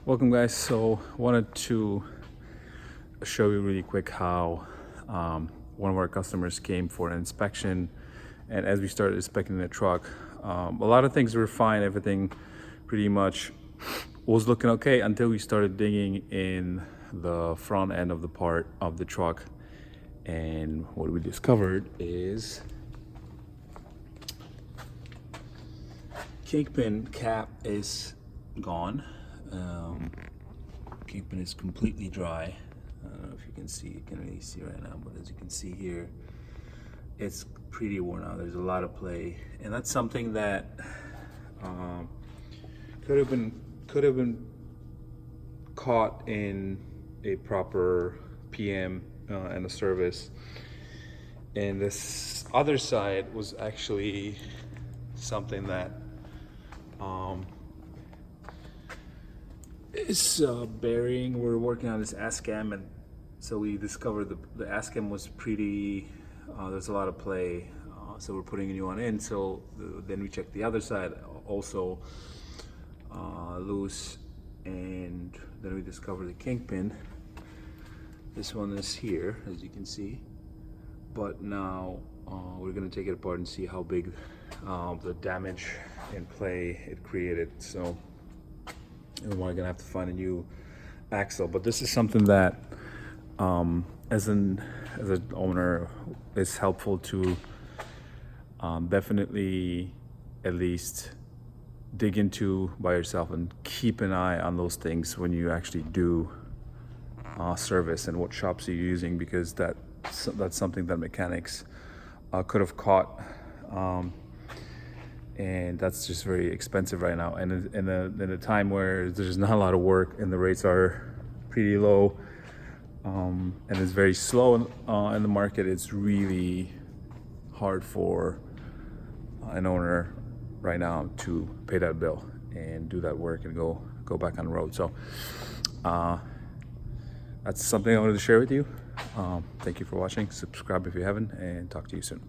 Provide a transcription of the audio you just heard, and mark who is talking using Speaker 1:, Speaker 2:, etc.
Speaker 1: Welcome guys. So wanted to show you really quick how one of our customers came for an inspection, and as we started inspecting the truck, a lot of things were fine. Everything pretty much was looking okay until we started digging in the front end of the part of the truck, and what we discovered is kingpin cap is gone. Kingpin is completely dry. I don't know if you can see, you can really see right now, but as you can see here, it's pretty worn out. There's a lot of play, and that's something that could have been caught in a proper PM and a service. And this other side was actually something that is bearing. We're working on this ASCAM, and so we discovered the ASCAM was pretty, there's a lot of play, so we're putting a new one in. So then we checked the other side, also loose, and then we discovered the kingpin. This one is here, as you can see, but now we're going to take it apart and see how big the damage in play it created. So we're going to have to find a new axle, but this is something that as an owner is helpful to definitely at least dig into by yourself and keep an eye on those things when you actually do service, and what shops are you using, because that's something that mechanics could have caught, and that's just very expensive right now. And in a time where there's not a lot of work and the rates are pretty low, and it's very slow in the market, it's really hard for an owner right now to pay that bill and do that work and go back on the road. So that's something I wanted to share with you. Thank you for watching. Subscribe if you haven't, and talk to you soon.